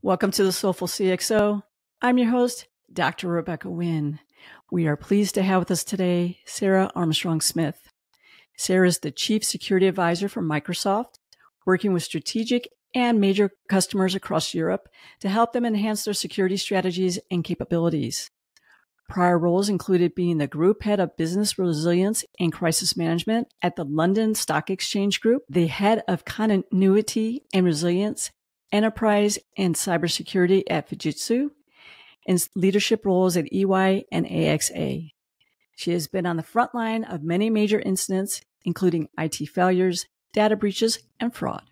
Welcome to the Soulful CXO. I'm your host, Dr. Rebecca Wynn. We are pleased to have with us today Sarah Armstrong-Smith. Sarah is the Chief Security Advisor for Microsoft, working with strategic and major customers across Europe to help them enhance their security strategies and capabilities. Prior roles included being the Group Head of Business Resilience and Crisis Management at the London Stock Exchange Group, the Head of Continuity and Resilience, Enterprise and Cybersecurity at Fujitsu, and leadership roles at EY and AXA. She has been on the front line of many major incidents, including IT failures, data breaches, and fraud.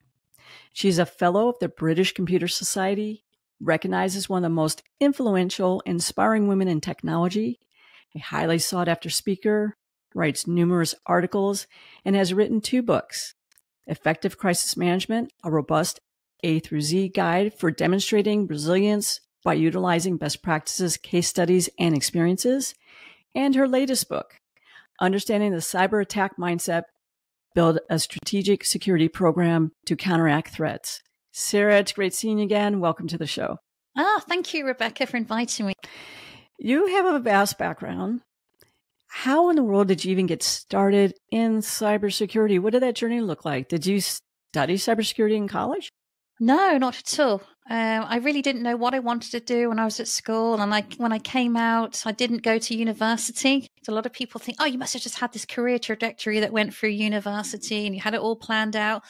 She is a fellow of the British Computer Society, recognized as one of the most influential, inspiring women in technology, a highly sought-after speaker, writes numerous articles, and has written 2 books, Effective Crisis Management, a robust A through Z guide for demonstrating resilience by utilizing best practices, case studies, and experiences, and her latest book, Understanding the Cyber Attack Mindset, Build a Strategic Security Program to Counteract Threats. Sarah, it's great seeing you again. Welcome to the show. Thank you, Rebecca, for inviting me. You have a vast background. How in the world did you even get started in cybersecurity? What did that journey look like? Did you study cybersecurity in college? No, not at all. I really didn't know what I wanted to do when I was at school. And when I came out, I didn't go to university. So a lot of people think, oh, you must have just had this career trajectory that went through university and you had it all planned out.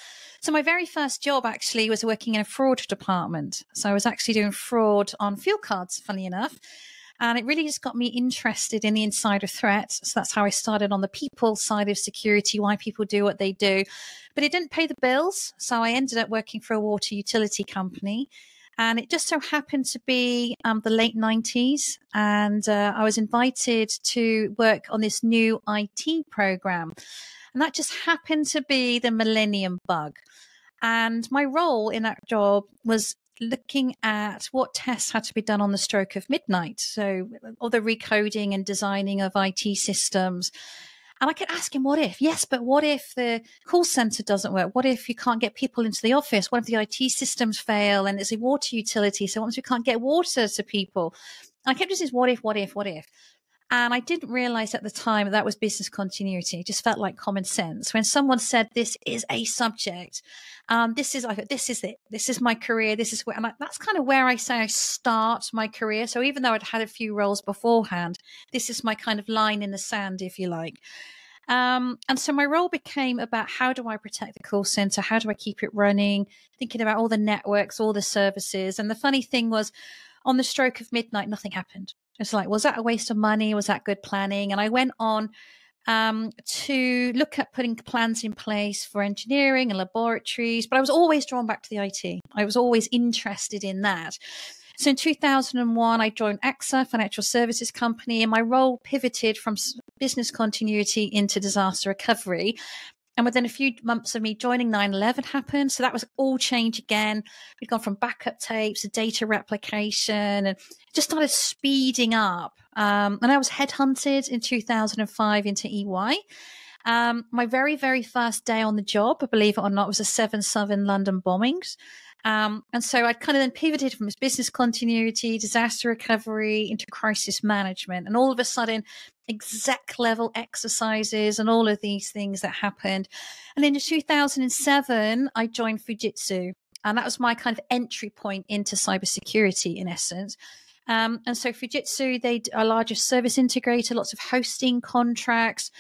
So my very first job actually was working in a fraud department. So I was actually doing fraud on fuel cards, funny enough. And it really just got me interested in the insider threats. So that's how I started on the people side of security, why people do what they do. But it didn't pay the bills. So I ended up working for a water utility company. And it just so happened to be the late 90s. And I was invited to work on this new IT program. And that just happened to be the Millennium Bug. And my role in that job was looking at what tests had to be done on the stroke of midnight. So all the recoding and designing of IT systems. And I kept asking, what if? Yes, but what if the call center doesn't work? What if you can't get people into the office? What if the IT systems fail and it's a water utility? So what if we can't get water to people? And I kept just saying, what if, what if, what if? And I didn't realize at the time that was business continuity. It just felt like common sense. When someone said, this is a subject, this is it. This is my career. This is where, and that's kind of where I say I start my career. So even though I'd had a few roles beforehand, this is my kind of line in the sand, if you like. And so my role became about how do I protect the call center? How do I keep it running? Thinking about all the networks, all the services. And the funny thing was, on the stroke of midnight, nothing happened. It's like, was that a waste of money? Was that good planning? And I went on to look at putting plans in place for engineering and laboratories, but I was always drawn back to the IT. I was always interested in that. So in 2001, I joined AXA, financial services company, and my role pivoted from business continuity into disaster recovery. And within a few months of me joining, 9/11 happened. So that was all change again. We'd gone from backup tapes to data replication and it just started speeding up. And I was headhunted in 2005 into EY. My very, very first day on the job, believe it or not, was the 7/7 London bombings. And so I'd kind of then pivoted from business continuity, disaster recovery into crisis management. And all of a sudden, exec level exercises and all of these things that happened. And in 2007, I joined Fujitsu. And that was my kind of entry point into cybersecurity in essence. And so Fujitsu, they are a largest service integrator, lots of hosting contracts.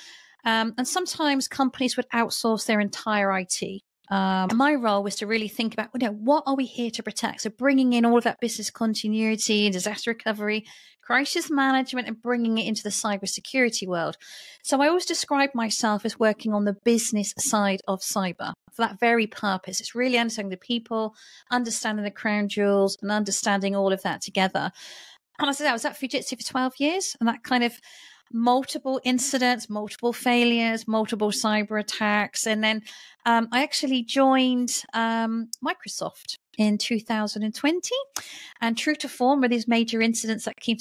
And sometimes companies would outsource their entire IT. And my role was to really think about, what are we here to protect? So bringing in all of that business continuity, disaster recovery, crisis management, and bringing it into the cybersecurity world. So I always describe myself as working on the business side of cyber for that very purpose. It's really understanding the people, understanding the crown jewels, and understanding all of that together. And I said, I was at Fujitsu for 12 years, and that kind of multiple incidents, multiple failures, multiple cyber attacks. And then I actually joined Microsoft in 2020. And true to form were these major incidents that keep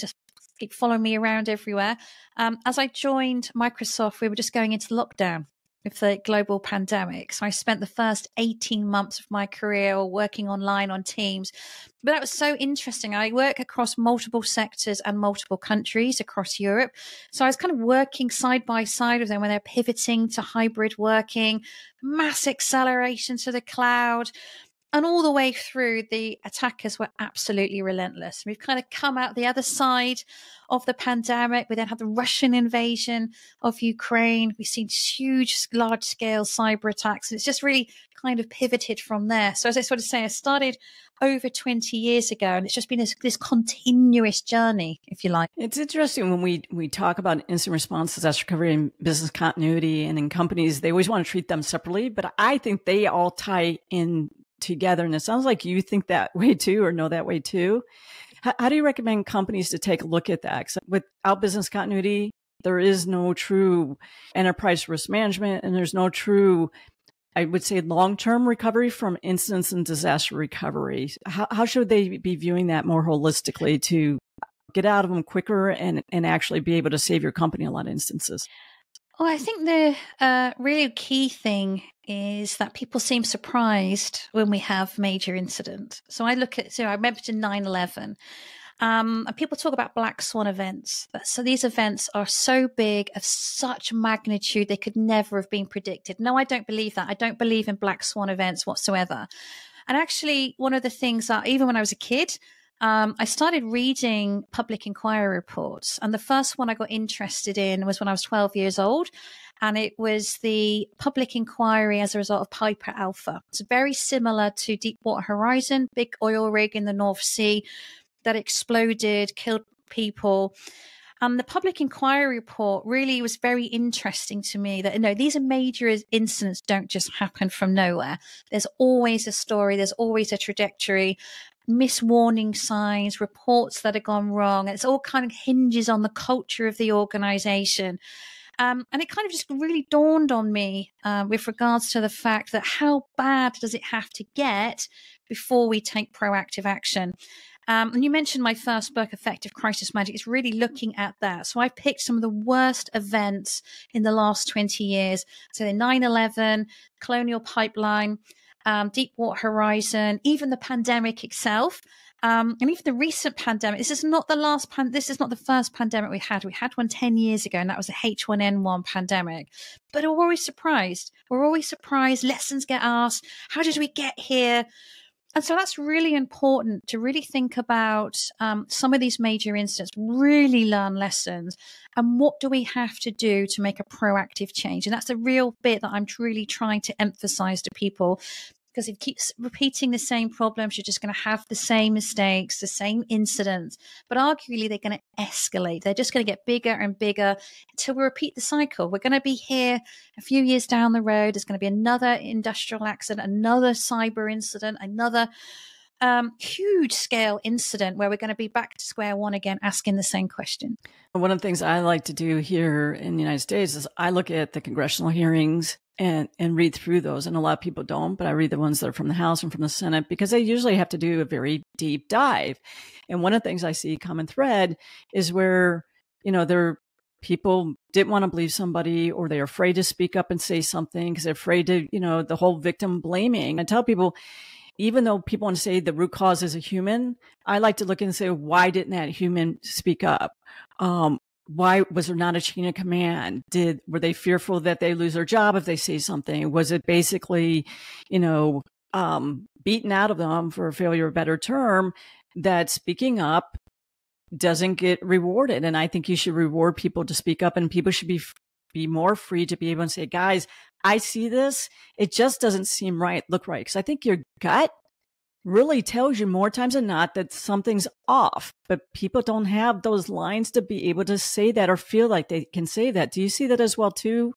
following me around everywhere. As I joined Microsoft, we were just going into lockdown. with the global pandemic. So I spent the first 18 months of my career working online on Teams. But that was so interesting. I work across multiple sectors and multiple countries across Europe. So I was kind of working side by side with them when they're pivoting to hybrid working, mass acceleration to the cloud. And all the way through, the attackers were absolutely relentless. We've kind of come out the other side of the pandemic. We then had the Russian invasion of Ukraine. We've seen huge, large-scale cyber attacks. And it's just really kind of pivoted from there. So as I sort of say, I started over 20 years ago, and it's just been this continuous journey, if you like. It's interesting when we talk about instant response, disaster recovery, and business continuity, and in companies, they always want to treat them separately. But I think they all tie in together. And it sounds like you think that way too, or know that way too. How do you recommend companies to take a look at that? 'Cause without business continuity, there is no true enterprise risk management, and there's no true, I would say, long-term recovery from incidents and disaster recovery. How should they be viewing that more holistically to get out of them quicker and actually be able to save your company in a lot of instances? Well, I think the really key thing is that people seem surprised when we have major incident. So I remember to 9/11, and people talk about black swan events. So these events are so big, of such magnitude, they could never have been predicted. No, I don't believe that. I don't believe in black swan events whatsoever. And actually, one of the things that even when I was a kid, I started reading public inquiry reports. And the first one I got interested in was when I was 12 years old. And it was the public inquiry as a result of Piper Alpha. It's very similar to Deepwater Horizon, big oil rig in the North Sea that exploded, killed people. And the public inquiry report really was very interesting to me that, these are major incidents, don't just happen from nowhere. There's always a story. There's always a trajectory. Miss warning signs, reports that have gone wrong. It's all kind of hinges on the culture of the organization. And it kind of just really dawned on me with regards to the fact that how bad does it have to get before we take proactive action? And you mentioned my first book, Effective Crisis Magic. It's really looking at that. So I picked some of the worst events in the last 20 years. So the 9/11, Colonial Pipeline, Deepwater Horizon, even the pandemic itself, and even the recent pandemic. This is not the first pandemic we had. We had one 10 years ago, and that was the H1N1 pandemic. But we're always surprised. Lessons get asked. How did we get here? And so that's really important to really think about some of these major incidents, really learn lessons, and what do we have to do to make a proactive change? And that's the real bit that I'm really trying to emphasize to people, because if it keeps repeating the same problems, you're just going to have the same mistakes, the same incidents, but arguably they're going to escalate. They're just going to get bigger and bigger until we repeat the cycle. We're going to be here a few years down the road. There's going to be another industrial accident, another cyber incident, another huge scale incident where we're going to be back to square one again, asking the same question. One of the things I like to do here in the United States is I look at the congressional hearings and read through those. And a lot of people don't, but I read the ones that are from the House and from the Senate, because they usually have to do a very deep dive. And one of the things I see common thread is where, people didn't want to believe somebody, or they're afraid to speak up and say something because they're afraid to, the whole victim blaming. I tell people, even though people want to say the root cause is a human, I like to look and say, why didn't that human speak up? Why was there not a chain of command? Were they fearful that they lose their job if they say something? Was it basically, beaten out of them, for a failure of a better term, that speaking up doesn't get rewarded? And I think you should reward people to speak up, and people should be more free to be able to say, guys, I see this. It just doesn't seem right, look right. Because I think your gut really tells you more times than not that something's off, but people don't have those lines to be able to say that or feel like they can say that. Do you see that as well too?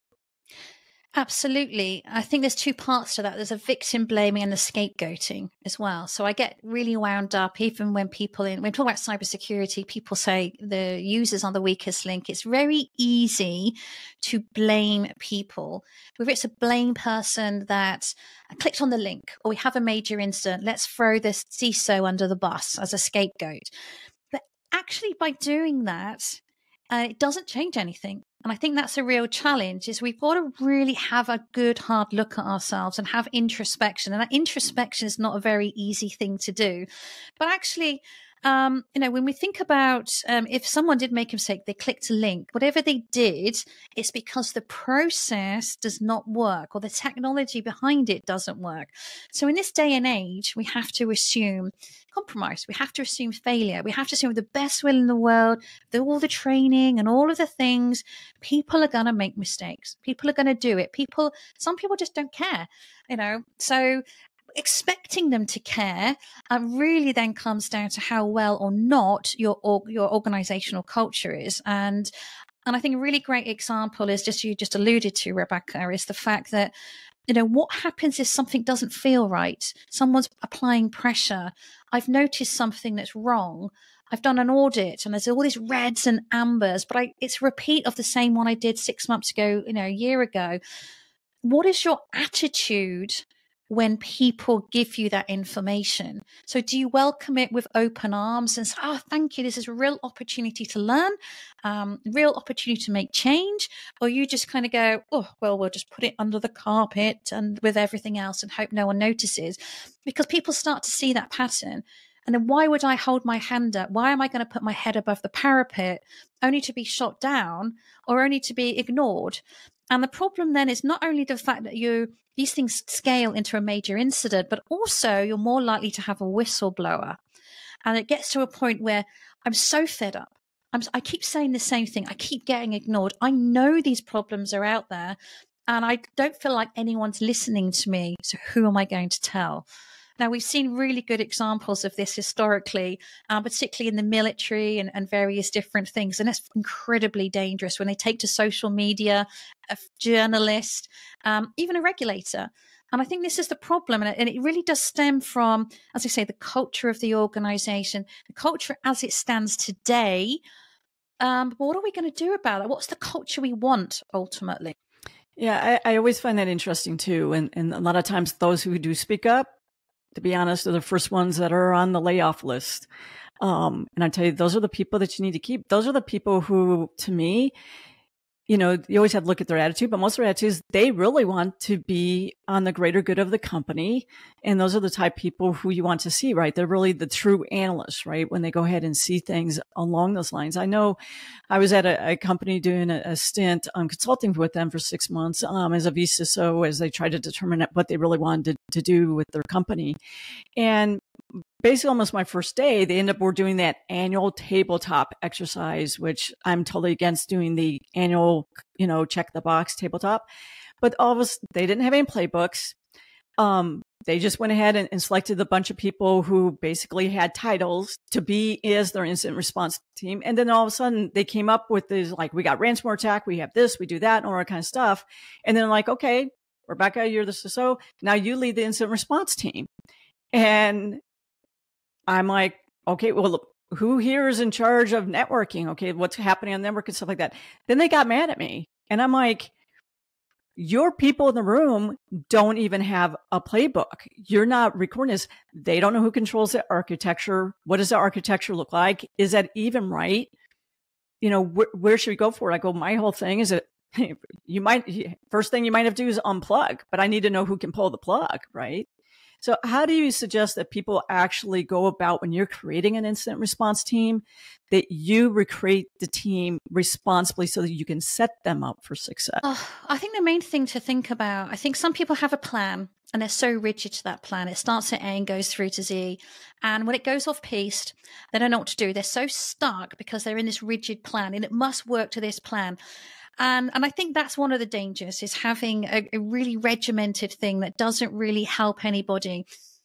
Absolutely. I think there's two parts to that. There's a victim blaming and the scapegoating as well. So I get really wound up even when when we talk about cybersecurity, people say the users are the weakest link. It's very easy to blame people. Whether it's a blame person that clicked on the link, or we have a major incident, let's throw the CISO under the bus as a scapegoat. But actually by doing that, it doesn't change anything. And I think that's a real challenge, is we've got to really have a good hard look at ourselves and have introspection. And that introspection is not a very easy thing to do. But actually, when we think about if someone did make a mistake, they clicked a link, whatever they did, it's because the process does not work or the technology behind it doesn't work. So in this day and age, we have to assume compromise. We have to assume failure. We have to assume with the best will in the world, with all the training and all of the things, people are going to make mistakes. People are going to do it. Some people just don't care, so expecting them to care really then comes down to how well or not your organizational culture is. And I think a really great example is you just alluded to, Rebecca, is the fact that, what happens if something doesn't feel right? Someone's applying pressure. I've noticed something that's wrong. I've done an audit and there's all these reds and ambers, but it's a repeat of the same one I did 6 months ago, a year ago. What is your attitude when people give you that information? So do you welcome it with open arms and say, oh, thank you, this is a real opportunity to learn, real opportunity to make change? Or you just kind of go, oh, well, we'll just put it under the carpet and with everything else and hope no one notices? Because people start to see that pattern. And then why would I hold my hand up? Why am I going to put my head above the parapet only to be shot down or only to be ignored? And the problem then is not only the fact that these things scale into a major incident, but also you're more likely to have a whistleblower. And it gets to a point where I'm so fed up. I keep saying the same thing. I keep getting ignored. I know these problems are out there and I don't feel like anyone's listening to me. So who am I going to tell? Now, we've seen really good examples of this historically, particularly in the military and various different things. And it's incredibly dangerous when they take to social media, a journalist, even a regulator. And I think this is the problem. And it really does stem from, as I say, the culture of the organization, the culture as it stands today. But what are we going to do about it? What's the culture we want ultimately? Yeah, I always find that interesting too. And a lot of times those who do speak up, to be honest, are the first ones that are on the layoff list. And I tell you, those are the people that you need to keep. Those are the people who, to me, you always have to look at their attitude, but most of their attitudes, they really want to be on the greater good of the company. And those are the type of people who you want to see, right? They're really the true analysts, right? When they go ahead and see things along those lines. I know I was at a company doing a stint on consulting with them for 6 months, as a VCISO, as they tried to determine what they really wanted to do with their company. And basically almost my first day, they ended up, we're doing that annual tabletop exercise, which I'm totally against doing the annual, check the box tabletop. But all of us, they didn't have any playbooks. They just went ahead and selected a bunch of people who basically had titles to be as their incident response team. And then all of a sudden they came up with this, like, we got ransomware attack, we have this, we do that, and all that kind of stuff. And then like, okay, Rebecca, you're the CISO. Now you lead the incident response team. And I'm like, okay, well, who here is in charge of networking? Okay, what's happening on the network and stuff like that. Then they got mad at me. And I'm like, your people in the room don't even have a playbook. You're not recording this. They don't know who controls the architecture. What does the architecture look like? Is that even right? Where should we go for it? I go, my whole thing is that first thing you might have to do is unplug, but I need to know who can pull the plug, right? So how do you suggest that people actually go about when you're creating an incident response team, that you recreate the team responsibly so that you can set them up for success? I think the main thing to think about, I think some people have a plan and they're so rigid to that plan. It starts at A and goes through to Z. And when it goes off piste, they don't know what to do. They're so stuck because they're in this rigid plan and it must work to this plan. And I think that's one of the dangers, is having a really regimented thing that doesn't really help anybody.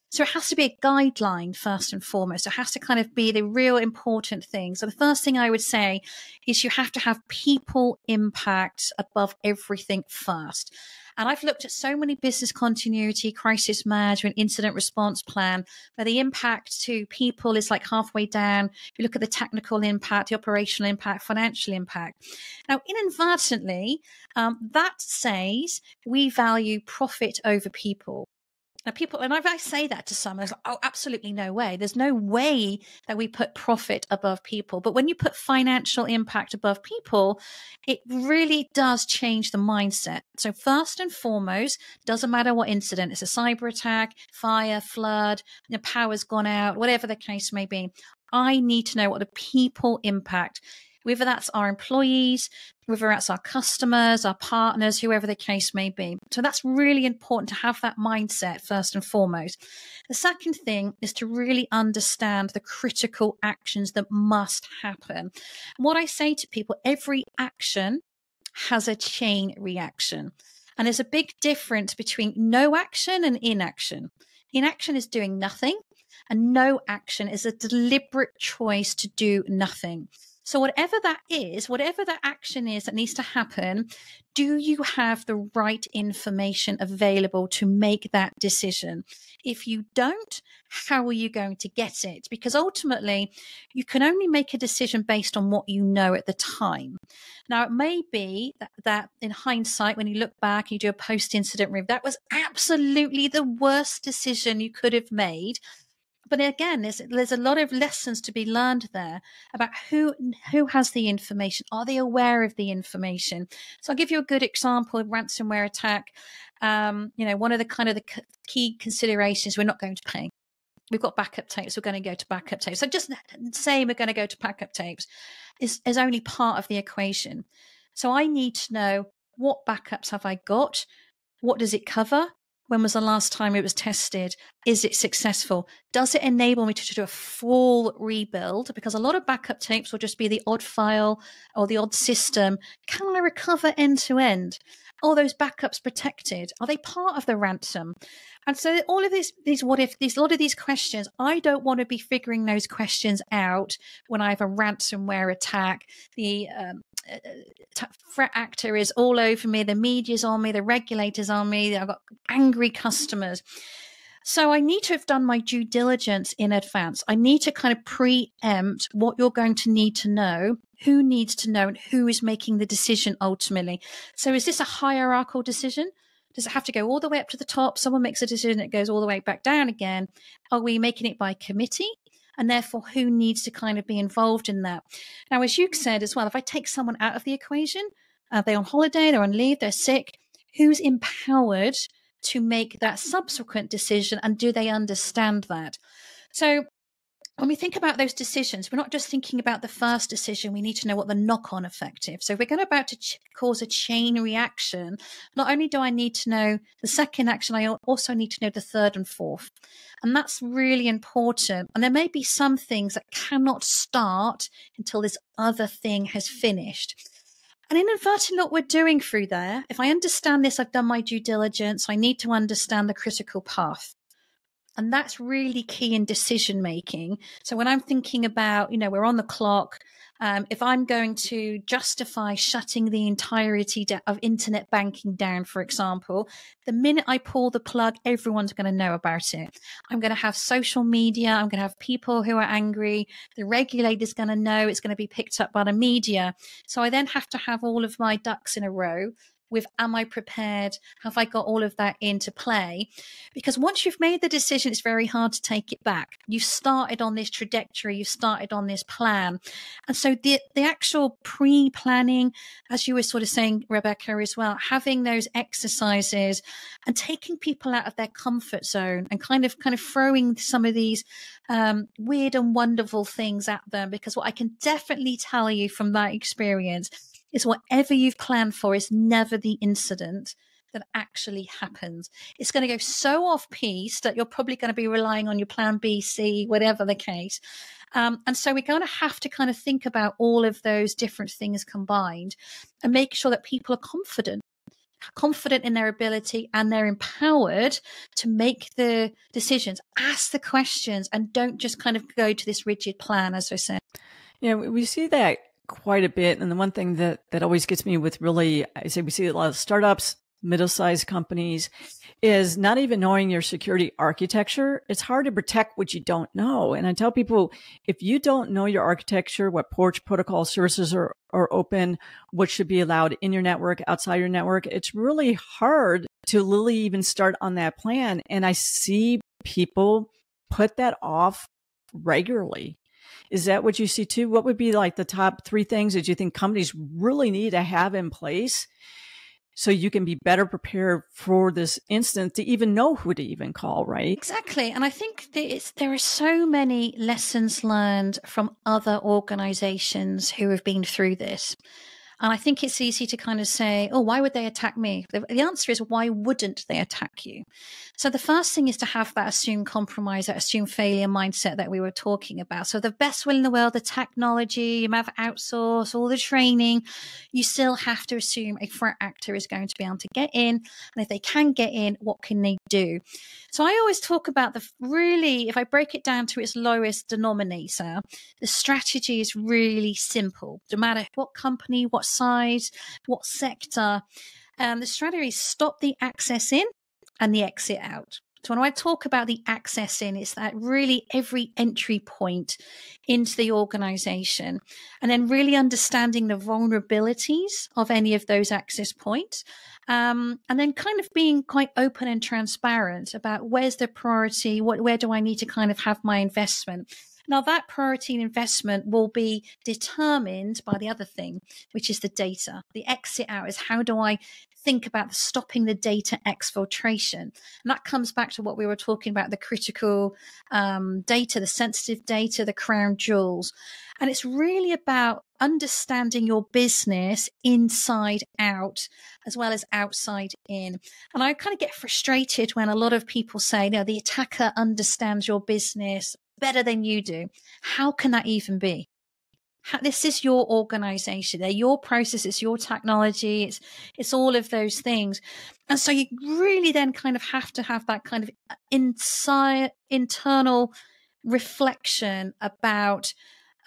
So it has to be a guideline first and foremost. It has to kind of be the real important thing. So the first thing I would say is you have to have people impact above everything first. And I've looked at so many business continuity, crisis management, incident response plan, where the impact to people is like halfway down. You look at the technical impact, the operational impact, financial impact. Now, inadvertently, that says we value profit over people. Now, people, and if I say that to some, it's like, oh, absolutely no way. There's no way that we put profit above people. But when you put financial impact above people, it really does change the mindset. So first and foremost, doesn't matter what incident, it's a cyber attack, fire, flood, the power's gone out, whatever the case may be. I need to know what the people impact, whether that's our employees, whether that's our customers, our partners, whoever the case may be. So that's really important to have that mindset first and foremost. The second thing is to really understand the critical actions that must happen. And what I say to people, every action has a chain reaction. And there's a big difference between no action and inaction. Inaction is doing nothing, and no action is a deliberate choice to do nothing. So whatever that is, whatever that action is that needs to happen, do you have the right information available to make that decision? If you don't, how are you going to get it? Because ultimately, you can only make a decision based on what you know at the time. Now, it may be that in hindsight, when you look back and you do a post-incident review, that was absolutely the worst decision you could have made. But again, there's a lot of lessons to be learned there about who has the information. Are they aware of the information? So I'll give you a good example of ransomware attack. One of the key considerations, we're not going to pay. We've got backup tapes. We're going to go to backup tapes. So just saying we're going to go to backup tapes is only part of the equation. So I need to know, what backups have I got? What does it cover? When was the last time it was tested? Is it successful? Does it enable me to do a full rebuild? Because a lot of backup tapes will just be the odd file or the odd system. Can I recover end to end? Are those backups protected? Are they part of the ransom? And so all of these what if, a lot of these questions, I don't want to be figuring those questions out when I have a ransomware attack. The threat actor is all over me, the media's on me, the regulators on me, I've got angry customers. So I need to have done my due diligence in advance. I need to kind of preempt what you're going to need to know, who needs to know, and who is making the decision ultimately. So is this a hierarchical decision? Does it have to go all the way up to the top? Someone makes a decision, it goes all the way back down again. Are we making it by committee? And therefore, who needs to kind of be involved in that? Now, as you said as well, if I take someone out of the equation, are they on holiday, they're on leave, they're sick, who's empowered to make that subsequent decision, and do they understand that? So when we think about those decisions, we're not just thinking about the first decision. We need to know what the knock-on effect is. So if we're going about to cause a chain reaction, not only do I need to know the second action, I also need to know the third and fourth. And that's really important. And there may be some things that cannot start until this other thing has finished. And inadvertently, what we're doing through there, if I understand this, I've done my due diligence, I need to understand the critical path. And that's really key in decision making. So when I'm thinking about, we're on the clock, if I'm going to justify shutting the entirety of internet banking down, for example, the minute I pull the plug, everyone's going to know about it. I'm going to have social media. I'm going to have people who are angry. The regulator's going to know. It's going to be picked up by the media. So I then have to have all of my ducks in a row with, am I prepared? Have I got all of that into play? Because once you've made the decision, it's very hard to take it back. You've started on this trajectory, you've started on this plan. And so the actual pre-planning, as you were sort of saying, Rebecca, as well, having those exercises and taking people out of their comfort zone and kind of throwing some of these weird and wonderful things at them. Because what I can definitely tell you from that experience is whatever you've planned for is never the incident that actually happens. It's going to go so off piece that you're probably going to be relying on your plan B, C, whatever the case. And so we're going to have to kind of think about all of those different things combined and make sure that people are confident in their ability, and they're empowered to make the decisions, ask the questions, and don't just kind of go to this rigid plan, as I said. Yeah, we see that quite a bit. And the one thing that always gets me with we see a lot of startups, middle-sized companies, is not even knowing your security architecture. It's hard to protect what you don't know. And I tell people, if you don't know your architecture, what ports, protocol services are open, what should be allowed in your network, outside your network, it's really hard to literally even start on that plan. And I see people put that off regularly. Is that what you see too? What would be like the top 3 things that you think companies really need to have in place so you can be better prepared for this instance to even know who to even call, right? Exactly. And I think there are so many lessons learned from other organizations who have been through this. And I think it's easy to kind of say, oh, why would they attack me? The answer is, why wouldn't they attack you? So the first thing is to have that assume compromise, that assume failure mindset that we were talking about. So the best will in the world, the technology, you might have outsourced all the training, you still have to assume a threat actor is going to be able to get in. And if they can get in, what can they do? So I always talk about if I break it down to its lowest denominator, the strategy is really simple. No matter what company, what size, what sector, the strategy is stop the access in and the exit out. So when I talk about the access in, it's that really every entry point into the organization, and then really understanding the vulnerabilities of any of those access points. And then kind of being quite open and transparent about where's the priority, where do I need to kind of have my investment. Now, that priority and investment will be determined by the other thing, which is the data. The exit out is, how do I think about stopping the data exfiltration? And that comes back to what we were talking about, the critical data, the sensitive data, the crown jewels. And it's really about understanding your business inside out as well as outside in. And I kind of get frustrated when a lot of people say, no, the attacker understands your business better than you do. How can that even be? This is your organization. They're your processes, your technology. It's all of those things. And so you really then kind of have to have that kind of internal reflection about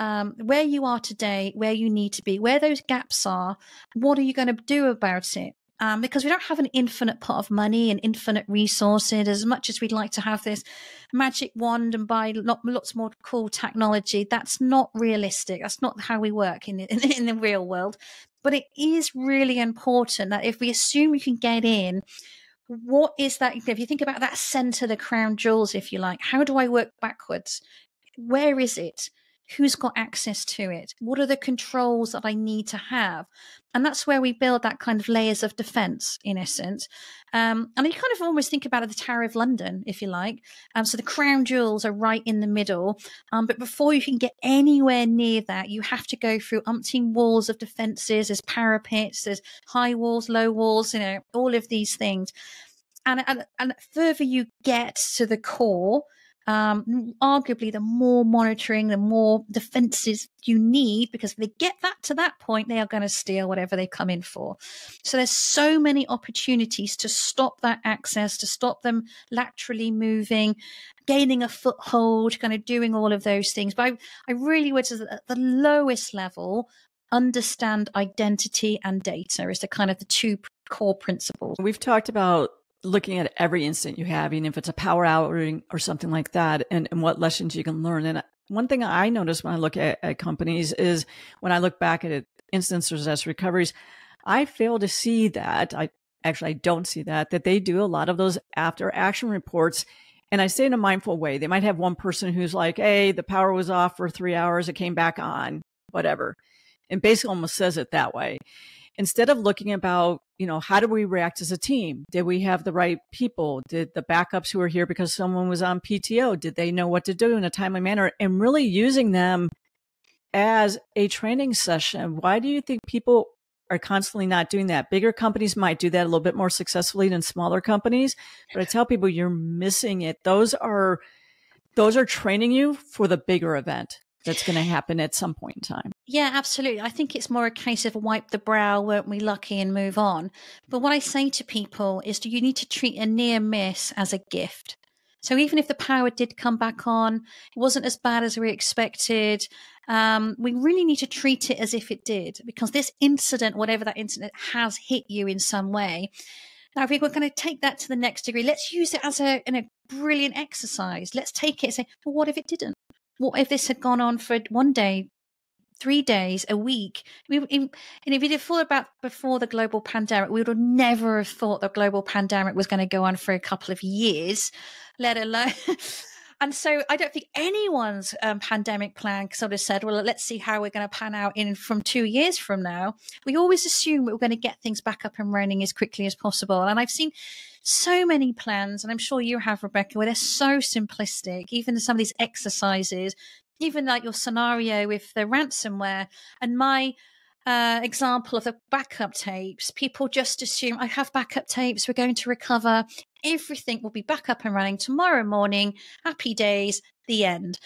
where you are today, where you need to be, where those gaps are. What are you going to do about it? Because we don't have an infinite pot of money and infinite resources. As much as we'd like to have this magic wand and buy lots more cool technology, that's not realistic. That's not how we work in the real world. But it is really important that if we assume you can get in, what is that? If you think about that center, the crown jewels, if you like, how do I work backwards? Where is it? Who's got access to it? What are the controls that I need to have? And that's where we build that kind of layers of defense, in essence. And you kind of almost think about it, the Tower of London, if you like. So the crown jewels are right in the middle. But before you can get anywhere near that, you have to go through umpteen walls of defenses. There's parapets, there's high walls, low walls, all of these things. And further you get to the core, arguably the more monitoring, the more defenses you need, because if they get that to that point, they are going to steal whatever they come in for. So there's so many opportunities to stop that access, to stop them laterally moving, gaining a foothold, kind of doing all of those things. But I really would say that at the lowest level, understand identity and data is the kind of the 2 core principles. We've talked about looking at every incident you have, even if it's a power outage or something like that, and what lessons you can learn. And one thing I notice when I look at companies is when I look back at incidents or disaster recoveries, I fail to see that. I don't see that they do a lot of those after action reports. And I say in a mindful way. They might have one person who's like, hey, the power was off for 3 hours. It came back on, whatever. And basically almost says it that way. Instead of looking about, how do we react as a team? Did we have the right people? Did the backups who were here because someone was on PTO, did they know what to do in a timely manner? And really using them as a training session. Why do you think people are constantly not doing that? Bigger companies might do that a little bit more successfully than smaller companies. But I tell people you're missing it. Those are training you for the bigger event that's going to happen at some point in time. Yeah, absolutely. I think it's more a case of wipe the brow, weren't we lucky, and move on. But what I say to people is you need to treat a near miss as a gift. So even if the power did come back on, it wasn't as bad as we expected, we really need to treat it as if it did, because this incident, whatever that incident, has hit you in some way. Now, if we're going to take that to the next degree, let's use it as a brilliant exercise. Let's take it and say, well, what if it didn't? What if this had gone on for one day, 3 days a week. And if you'd have thought about before the global pandemic, we would have never have thought the global pandemic was going to go on for a couple of years, let alone. And so I don't think anyone's pandemic plan sort of said, well, let's see how we're going to pan out from 2 years from now. We always assume we're going to get things back up and running as quickly as possible. And I've seen so many plans, and I'm sure you have, Rebecca, where they're so simplistic, even some of these exercises, even like your scenario with the ransomware and my example of the backup tapes. People just assume I have backup tapes, we're going to recover, everything will be back up and running tomorrow morning, happy days, the end.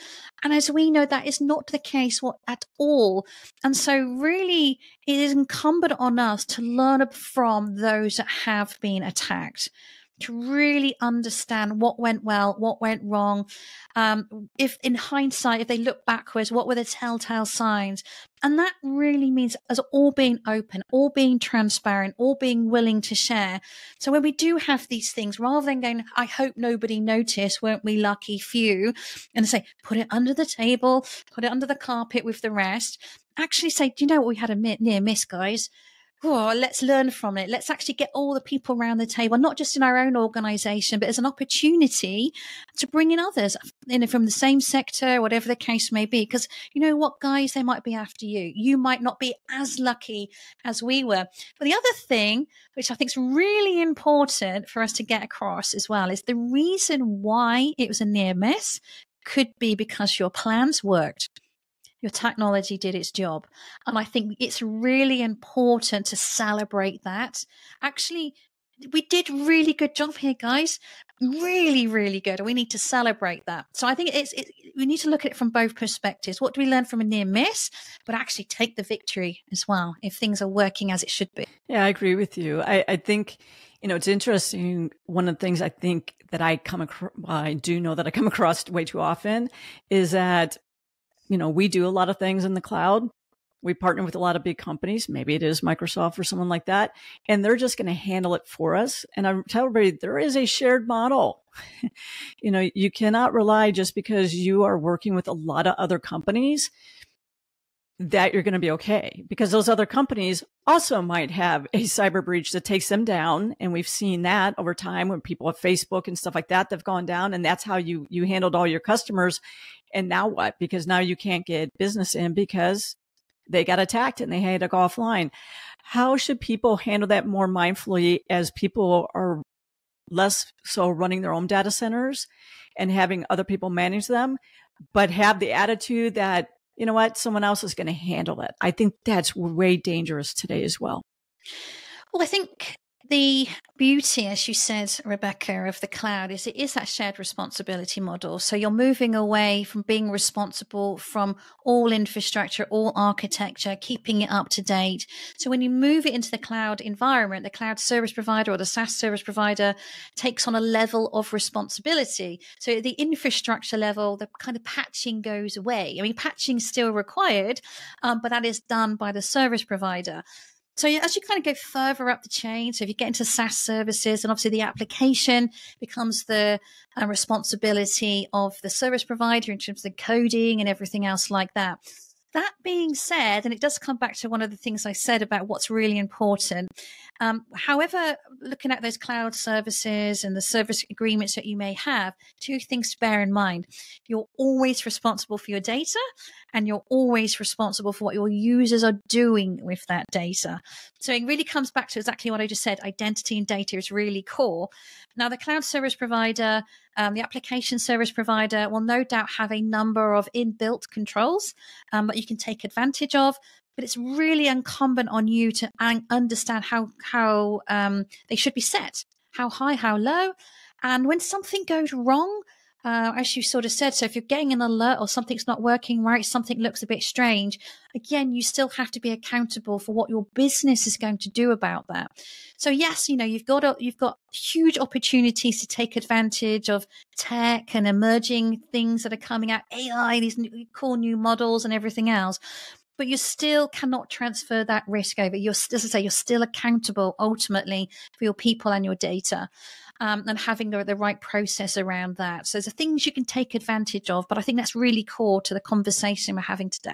And as we know, that is not the case at all. And so really it is incumbent on us to learn from those that have been attacked, to really understand what went well, what went wrong. If in hindsight, if they look backwards, what were the telltale signs? And that really means us all being open, all being transparent, all being willing to share. So when we do have these things, rather than going, I hope nobody noticed, weren't we lucky few? And say, put it under the table, put it under the carpet with the rest. Actually say, do you know what, we had a near miss, guys? Oh, let's learn from it. Let's actually get all the people around the table, not just in our own organization, but as an opportunity to bring in others from the same sector, whatever the case may be. Because you know what, guys, they might be after you. You might not be as lucky as we were. But the other thing, which I think is really important for us to get across as well, is the reason why it was a near miss could be because your plans worked. Your technology did its job. And I think it's really important to celebrate that. Actually, we did really good job here, guys. Really, really good. And we need to celebrate that. So I think we need to look at it from both perspectives. What do we learn from a near miss? But actually take the victory as well, if things are working as it should be. Yeah, I agree with you. I think, it's interesting. One of the things I think that I come across, I do know that I come across way too often is that we do a lot of things in the cloud. We partner with a lot of big companies. Maybe it is Microsoft or someone like that. And they're just going to handle it for us. And I tell everybody, there is a shared model. You cannot rely just because you are working with a lot of other companies that you're going to be okay, because those other companies also might have a cyber breach that takes them down. And we've seen that over time when people have Facebook and stuff like that, they've gone down, and that's how you handled all your customers. And now what? Because now you can't get business in because they got attacked and they had to go offline. How should people handle that more mindfully as people are less so running their own data centers and having other people manage them, but have the attitude that, you know what, someone else is going to handle it? I think that's way dangerous today as well. Well, I think the beauty, as you said, Rebecca, of the cloud is it is that shared responsibility model. So you're moving away from being responsible from all infrastructure, all architecture, keeping it up to date. So when you move it into the cloud environment, the cloud service provider or the SaaS service provider takes on a level of responsibility. So at the infrastructure level, the kind of patching goes away. I mean, patching is still required, but that is done by the service provider. So as you kind of go further up the chain, so if you get into SaaS services, and obviously the application becomes the responsibility of the service provider in terms of the coding and everything else like that. That being said, and it does come back to one of the things I said about what's really important. However, looking at those cloud services and the service agreements that you may have, two things to bear in mind. You're always responsible for your data, and you're always responsible for what your users are doing with that data. So it really comes back to exactly what I just said. Identity and data is really core. Now, the cloud service provider, the application service provider will no doubt have a number of inbuilt controls that you can take advantage of. But it's really incumbent on you to understand how they should be set, how high, how low. And when something goes wrong, as you sort of said, so if you're getting an alert or something's not working right, something looks a bit strange, again, you still have to be accountable for what your business is going to do about that. So yes, you've got huge opportunities to take advantage of tech and emerging things that are coming out, AI, these cool new models and everything else. But you still cannot transfer that risk over. You're still accountable ultimately for your people and your data, and having the right process around that. So there's things you can take advantage of, but I think that's really core to the conversation we're having today.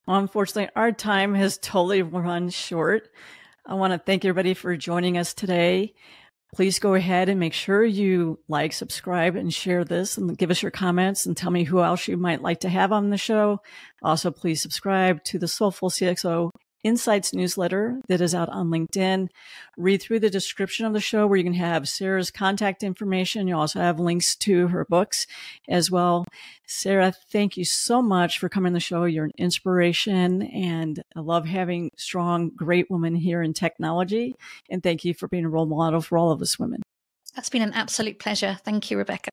Well, unfortunately, our time has totally run short. I want to thank everybody for joining us today. Please go ahead and make sure you like, subscribe, and share this, and give us your comments and tell me who else you might like to have on the show. Also, please subscribe to the Soulful CXO Insights newsletter that is out on LinkedIn. Read through the description of the show where you can have Sarah's contact information. You also have links to her books as well. Sarah, thank you so much for coming on the show. You're an inspiration, and I love having strong, great women here in technology. And thank you for being a role model for all of us women. That's been an absolute pleasure. Thank you, Rebecca.